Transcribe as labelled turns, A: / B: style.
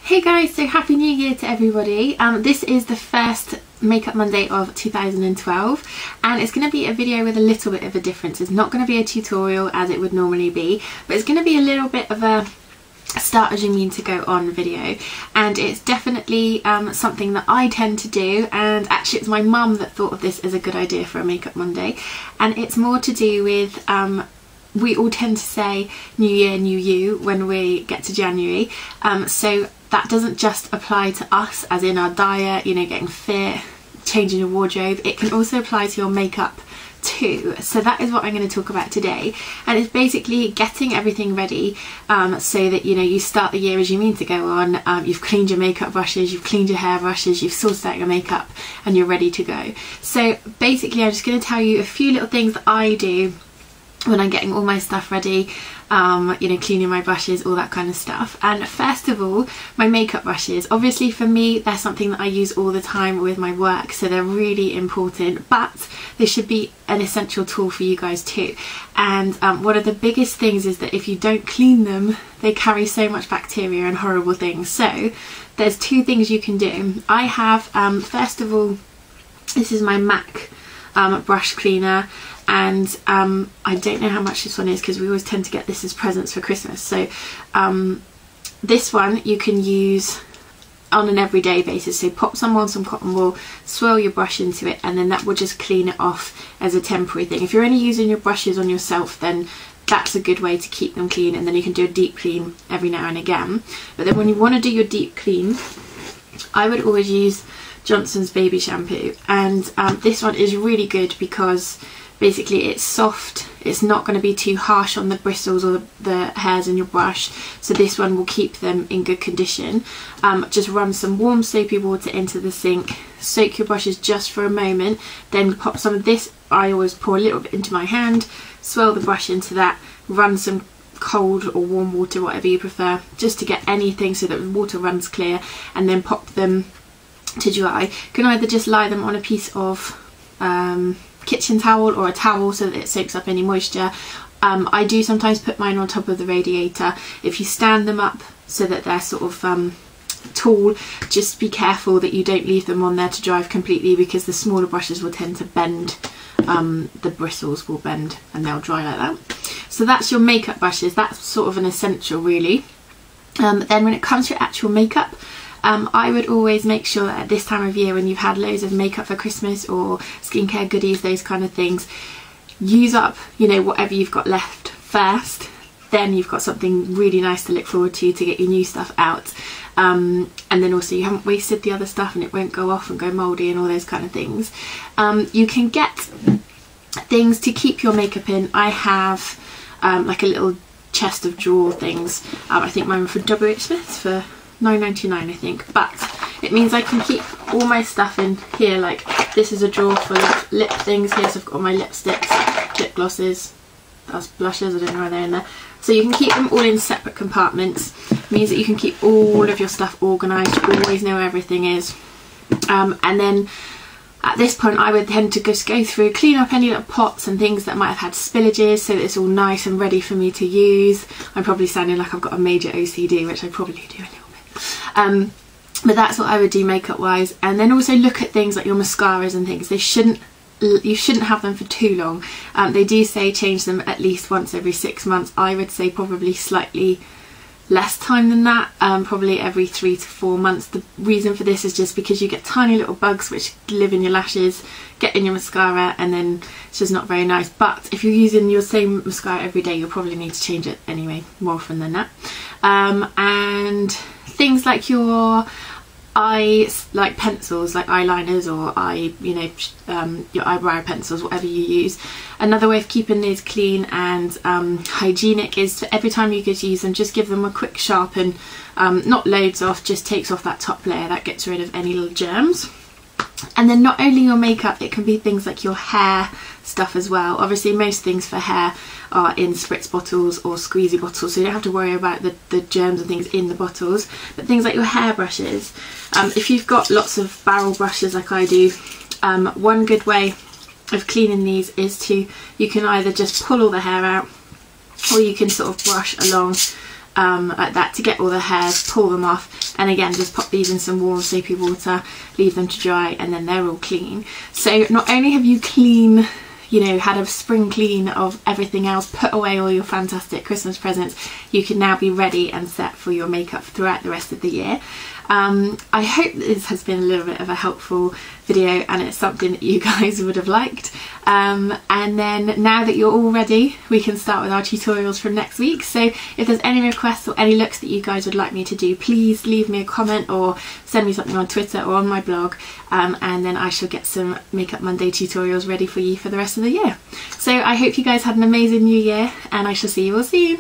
A: Hey guys, so happy new year to everybody. This is the first Makeup Monday of 2012 and it's going to be a video with a little bit of a difference. It's not going to be a tutorial as it would normally be, but it's going to be a little bit of a start as you mean to go on video, and it's definitely something that I tend to do, and actually it's my mum that thought of this as a good idea for a Makeup Monday, and it's more to do with we all tend to say new year new you when we get to January, so that doesn't just apply to us as in our diet, you know, getting fit, changing your wardrobe. It can also apply to your makeup too. So that is what I'm going to talk about today, and it's basically getting everything ready so that, you know, you start the year as you mean to go on. You've cleaned your makeup brushes, you've cleaned your hair brushes, you've sorted out your makeup, and you're ready to go. So basically I'm just going to tell you a few little things that I do when I'm getting all my stuff ready, you know, cleaning my brushes, all that kind of stuff. And first of all, my makeup brushes. Obviously for me, they're something that I use all the time with my work, so they're really important, but they should be an essential tool for you guys too. And one of the biggest things is that if you don't clean them, they carry so much bacteria and horrible things. So there's two things you can do. I have, first of all, this is my MAC brush cleaner, and I don't know how much this one is because we always tend to get this as presents for Christmas. So this one you can use on an everyday basis, so pop some on some cotton wool, swirl your brush into it, and then that will just clean it off as a temporary thing. If you're only using your brushes on yourself, then that's a good way to keep them clean, and then you can do a deep clean every now and again. But then when you want to do your deep clean, I would always use Johnson's baby shampoo, and this one is really good because basically it's soft, it's not going to be too harsh on the bristles or the hairs in your brush, so this one will keep them in good condition. Just run some warm soapy water into the sink, soak your brushes just for a moment, then pop some of this, I always pour a little bit into my hand, swirl the brush into that, run some cold or warm water, whatever you prefer, just to get anything so that the water runs clear, and then pop them to dry. You can either just lie them on a piece of kitchen towel or a towel so that it soaks up any moisture. I do sometimes put mine on top of the radiator. If you stand them up so that they're sort of tall, just be careful that you don't leave them on there to dry completely, because the smaller brushes will tend to bend, the bristles will bend and they'll dry like that. So that's your makeup brushes, that's sort of an essential really. Then when it comes to your actual makeup, I would always make sure that at this time of year, when you've had loads of makeup for Christmas or skincare goodies, those kind of things, use up, you know, whatever you've got left first. Then you've got something really nice to look forward to get your new stuff out. And then also you haven't wasted the other stuff and it won't go off and go mouldy and all those kind of things. You can get things to keep your makeup in. I have like a little chest of drawer things. I think mine were for WH Smith's for £9.99 I think, but it means I can keep all my stuff in here. Like this is a drawer full of lip things here, so I've got all my lipsticks, lip glosses, that's blushes, I don't know why they're in there. So you can keep them all in separate compartments. It means that you can keep all of your stuff organised, you always know where everything is. And then at this point I would tend to just go through, clean up any little pots and things that might have had spillages so that it's all nice and ready for me to use. I'm probably sounding like I've got a major OCD, which I probably do a little bit. But that's what I would do makeup wise. And then also look at things like your mascaras and things. You shouldn't have them for too long. They do say change them at least once every 6 months. I would say probably slightly less time than that, probably every 3 to 4 months. The reason for this is just because you get tiny little bugs which live in your lashes, get in your mascara, and then it's just not very nice. But if you're using your same mascara every day, you'll probably need to change it anyway, more often than that. And things like your like pencils, like eyeliners or your eyebrow pencils, whatever you use. Another way of keeping these clean and hygienic is to, every time you get to use them, just give them a quick sharpen, not loads off, just takes off that top layer, that gets rid of any little germs. And then not only your makeup, it can be things like your hair stuff as well. Obviously most things for hair are in spritz bottles or squeezy bottles, so you don't have to worry about the germs and things in the bottles. But things like your hair brushes, if you've got lots of barrel brushes like I do, one good way of cleaning these is you can either just pull all the hair out, or you can sort of brush along like that to get all the hairs, pull them off, and again just pop these in some warm soapy water, leave them to dry, and then they're all clean. So not only have you clean, you know, had a spring clean of everything else, put away all your fantastic Christmas presents, you can now be ready and set for your makeup throughout the rest of the year. I hope this has been a little bit of a helpful video and it's something that you guys would have liked. And then now that you're all ready, we can start with our tutorials from next week. So if there's any requests or any looks that you guys would like me to do, please leave me a comment or send me something on Twitter or on my blog, and then I shall get some Makeup Monday tutorials ready for you for the rest of the year. So I hope you guys had an amazing new year, and I shall see you all soon.